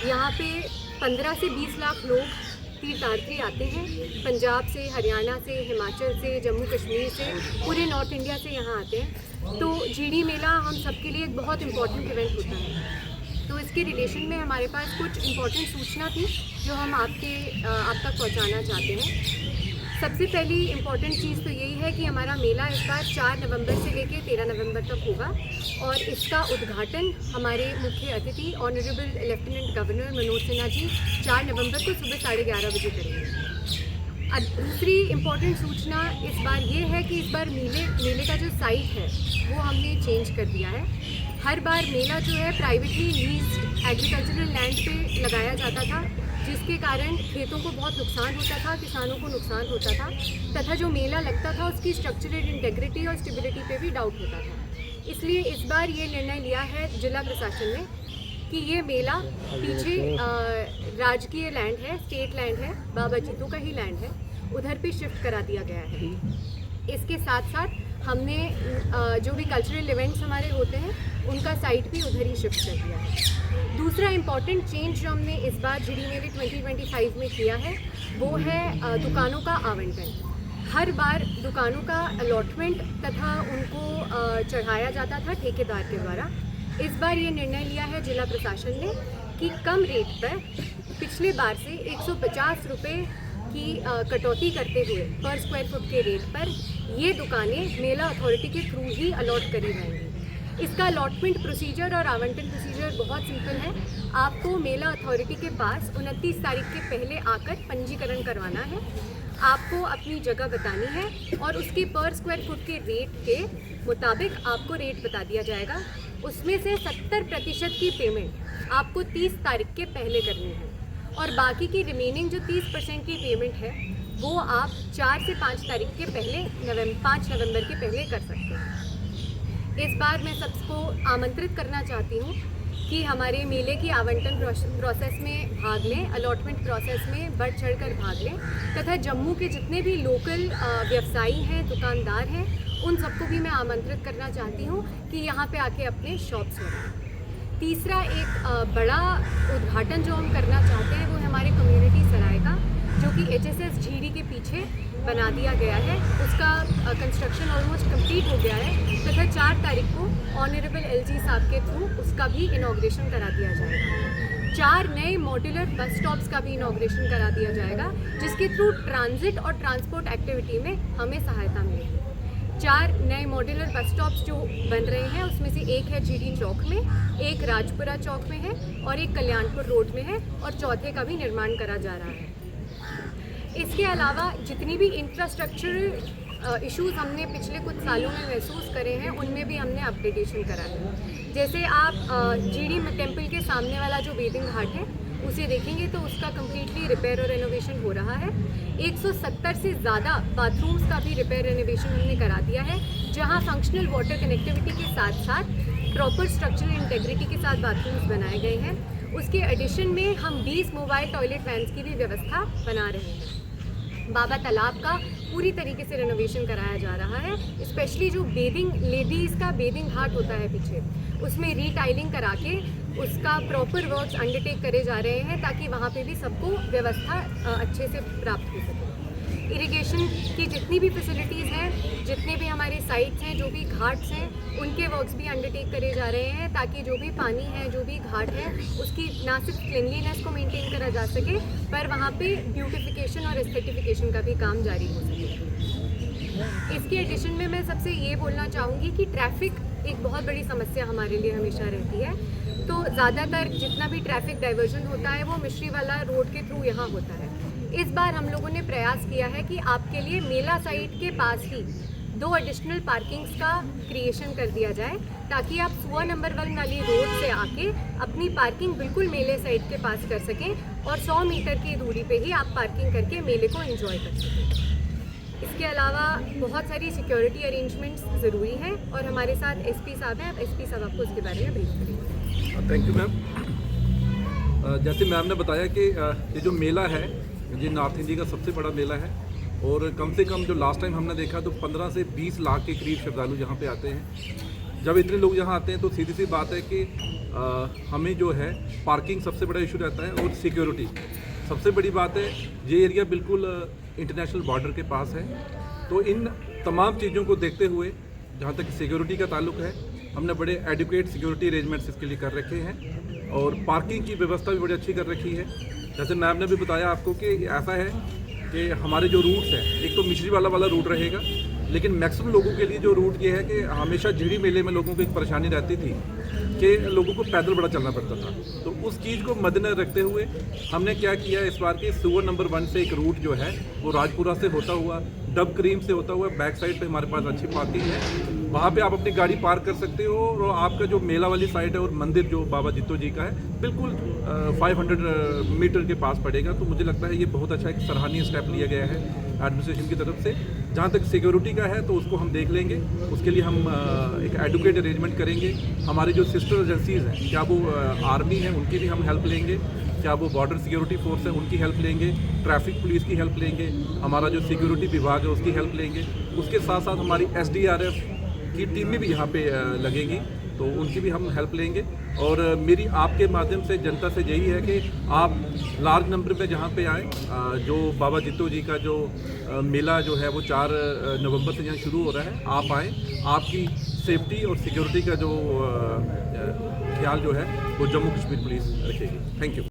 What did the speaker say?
यहाँ पे 15 से 20 लाख लोग तीर्थयात्री आते हैं। पंजाब से, हरियाणा से, हिमाचल से, जम्मू कश्मीर से, पूरे नॉर्थ इंडिया से यहाँ आते हैं। तो जीडी मेला हम सबके लिए एक बहुत इम्पॉर्टेंट इवेंट होता है। तो इसके रिलेशन में हमारे पास कुछ इम्पॉर्टेंट सूचना थी जो हम आप तक पहुँचाना चाहते हैं। सबसे पहली इम्पॉर्टेंट चीज़ तो यही है कि हमारा मेला इस बार 4 नवंबर से लेकर 13 नवंबर तक होगा और इसका उद्घाटन हमारे मुख्य अतिथि honourable lieutenant governor Manoj Sinha ji 4 नवंबर को सुबह 11:30 बजे करेंगे। दूसरी इम्पॉर्टेंट सूचना इस बार ये है कि इस बार मेले का जो साइट है वो हमने चेंज कर दिया है। हर बार मेला जो है प्राइवेटली लीज्ड एग्रीकल्चरल लैंड पे लगाया जाता था, जिसके कारण खेतों को बहुत नुकसान होता था, किसानों को नुकसान होता था तथा जो मेला लगता था उसकी स्ट्रक्चरल इंटेग्रिटी और स्टेबिलिटी पे भी डाउट होता था। इसलिए इस बार ये निर्णय लिया है जिला प्रशासन ने कि ये मेला पीछे राजकीय लैंड है, स्टेट लैंड है, बाबा जीतू का ही लैंड है, उधर पे शिफ्ट करा दिया गया है। इसके साथ साथ हमने जो भी कल्चरल इवेंट्स हमारे होते हैं उनका साइट भी उधर ही शिफ्ट कर दिया है। दूसरा इम्पॉर्टेंट चेंज जो हमने इस बार जीडी मेले 2025 में किया है वो है दुकानों का आवंटन। हर बार दुकानों का अलॉटमेंट तथा उनको चढ़ाया जाता था ठेकेदार के द्वारा। इस बार ये निर्णय लिया है जिला प्रशासन ने कि कम रेट पर पिछले बार से 150 रुपये की कटौती करते हुए पर स्क्वायर फुट के रेट पर ये दुकानें मेला अथॉरिटी के थ्रू ही अलॉट करी जाएंगी। इसका अलॉटमेंट प्रोसीजर और आवंटन प्रोसीजर बहुत सिंपल है। आपको मेला अथॉरिटी के पास 29 तारीख के पहले आकर पंजीकरण करवाना है, आपको अपनी जगह बतानी है और उसके पर स्क्वायर फुट के रेट के मुताबिक आपको रेट बता दिया जाएगा। उसमें से 70% की पेमेंट आपको 30 तारीख के पहले करनी है और बाकी की रिमेनिंग जो 30% की पेमेंट है वो आप 4 से 5 तारीख के पहले 5 नवंबर के पहले कर सकते हैं। इस बार मैं सबको आमंत्रित करना चाहती हूँ कि हमारे मेले की आवंटन प्रोसेस में भाग लें, अलॉटमेंट प्रोसेस में बढ़ चढ़कर भाग लें तथा जम्मू के जितने भी लोकल व्यवसायी हैं, दुकानदार हैं, उन सबको भी मैं आमंत्रित करना चाहती हूँ कि यहाँ पे आके अपने शॉप्स लगाएं। तीसरा एक बड़ा उद्घाटन जो हम करना चाहते हैं वो है हमारे कम्युनिटी सराय का, जो कि HSS जीडी के पीछे बना दिया गया है। उसका कंस्ट्रक्शन ऑलमोस्ट कंप्लीट हो गया है तथा 4 तारीख को ऑनरेबल LG साहब के थ्रू उसका भी इनॉग्रेशन करा दिया जाएगा। 4 नए मॉड्यूलर बस स्टॉप्स का भी इनॉग्रेशन करा दिया जाएगा, जिसके थ्रू ट्रांजिट और ट्रांसपोर्ट एक्टिविटी में हमें सहायता मिलेगी। 4 नए मॉड्यूलर बस स्टॉप्स जो बन रहे हैं उसमें से एक है जीडी चौक में, एक राजपुरा चौक में है और एक कल्याणपुर रोड में है और चौथे का भी निर्माण करा जा रहा है। इसके अलावा जितनी भी इंफ्रास्ट्रक्चरल इश्यूज हमने पिछले कुछ सालों में महसूस करे हैं उनमें भी हमने अपडेटेशन करा है। जैसे आप जीडी टेम्पल के सामने वाला जो वेदिंग घाट है उसे देखेंगे तो उसका कम्प्लीटली रिपेयर और रेनोवेशन हो रहा है। 170 से ज़्यादा बाथरूम्स का भी रिपेयर रेनोवेशन हमने करा दिया है, जहां फंक्शनल वाटर कनेक्टिविटी के साथ साथ प्रॉपर स्ट्रक्चरल इंटेग्रिटी के साथ बाथरूम्स बनाए गए हैं। उसके एडिशन में हम 20 मोबाइल टॉयलेट वैन्स की भी व्यवस्था बना रहे हैं। बाबा तालाब का पूरी तरीके से रेनोवेशन कराया जा रहा है। स्पेशली जो लेडीज़ का बेदिंग घाट होता है पीछे, उसमें रीटाइलिंग करा के उसका प्रॉपर वर्क्स अंडरटेक करे जा रहे हैं ताकि वहाँ पे भी सबको व्यवस्था अच्छे से प्राप्त हो सके। इरिगेशन की जितनी भी फैसिलिटीज़ हैं, जितने भी हमारे साइट्स हैं, जो भी घाट्स हैं, उनके वर्क्स भी अंडरटेक करे जा रहे हैं ताकि जो भी पानी है, जो भी घाट है, उसकी ना सिर्फ क्लिनलीनेस को मेंटेन करा जा सके पर वहाँ पे ब्यूटिफिकेशन और एस्थेटिफिकेशन का भी काम जारी हो सके। इसके एडिशन में मैं सबसे ये बोलना चाहूँगी कि ट्रैफिक एक बहुत बड़ी समस्या हमारे लिए हमेशा रहती है। तो ज़्यादातर जितना भी ट्रैफिक डाइवर्जन होता है वो मिश्री वाला रोड के थ्रू यहाँ होता है। इस बार हम लोगों ने प्रयास किया है कि आपके लिए मेला साइट के पास ही 2 एडिशनल पार्किंग्स का क्रिएशन कर दिया जाए ताकि आप 1 नंबर 1 वाली रोड से आके अपनी पार्किंग बिल्कुल मेले साइट के पास कर सकें और 100 मीटर की दूरी पे ही आप पार्किंग करके मेले को एंजॉय कर सकें। इसके अलावा बहुत सारी सिक्योरिटी अरेंजमेंट्स ज़रूरी हैं और हमारे साथ SP साहब हैं। SP साहब आपको इसके बारे में ब्रीफ करेंगे। Thank you ma'am. जैसे मैम ने बताया कि ये जो मेला है ये नॉर्थ इंडिया का सबसे बड़ा मेला है और कम से कम जो लास्ट टाइम हमने देखा तो 15 से 20 लाख के करीब श्रद्धालु यहाँ पे आते हैं। जब इतने लोग यहाँ आते हैं तो सीधी सी बात है कि हमें जो है पार्किंग सबसे बड़ा इशू रहता है और सिक्योरिटी सबसे बड़ी बात है। ये एरिया बिल्कुल इंटरनेशनल बॉर्डर के पास है, तो इन तमाम चीज़ों को देखते हुए जहाँ तक सिक्योरिटी का ताल्लुक है, हमने बड़े एडुकेट सिक्योरिटी अरेंजमेंट्स इसके लिए कर रखे हैं और पार्किंग की व्यवस्था भी बड़ी अच्छी कर रखी है। जैसे मैम ने भी बताया आपको कि ऐसा है कि हमारे जो रूट्स हैं, एक तो मिश्री वाला रूट रहेगा, लेकिन मैक्सिमम लोगों के लिए जो रूट ये है कि हमेशा झिड़ी मेले में लोगों को एक परेशानी रहती थी कि लोगों को पैदल बड़ा चलना पड़ता था। तो उस चीज़ को मद्देनजर रखते हुए हमने क्या किया, इस बार के सुअर नंबर 1 से एक रूट जो है वो राजपुरा से होता हुआ, डब क्रीम से होता हुआ, बैक साइड पे हमारे पास अच्छी पार्किंग है, वहाँ पे आप अपनी गाड़ी पार्क कर सकते हो। और आपका जो मेला वाली साइड है और मंदिर जो बाबा जित्तो जी का है, बिल्कुल 500 मीटर के पास पड़ेगा। तो मुझे लगता है ये बहुत अच्छा एक सराहनीय स्टेप लिया गया है एडमिनिस्ट्रेशन की तरफ से। जहाँ तक सिक्योरिटी का है तो उसको हम देख लेंगे, उसके लिए हम एक एडुकेट अरेंजमेंट करेंगे। हमारी जो सिस्टर एजेंसीज़ हैं, क्या वो आर्मी है, उनकी भी हम हेल्प लेंगे, क्या वो बॉर्डर सिक्योरिटी फोर्स है उनकी हेल्प लेंगे, ट्रैफिक पुलिस की हेल्प लेंगे, हमारा जो सिक्योरिटी विभाग है उसकी हेल्प लेंगे। उसके साथ साथ हमारी SDRF की टीमें भी यहाँ पे लगेगी, तो उनकी भी हम हेल्प लेंगे। और मेरी आपके माध्यम से जनता से यही है कि आप लार्ज नंबर में जहाँ पे आएँ, जो बाबा जित्तो जी का जो मेला जो है वो 4 नवंबर से यहाँ शुरू हो रहा है, आप आएँ। आपकी सेफ्टी और सिक्योरिटी का जो ख्याल जो है वो जम्मू कश्मीर पुलिस रखेगी। Thank you.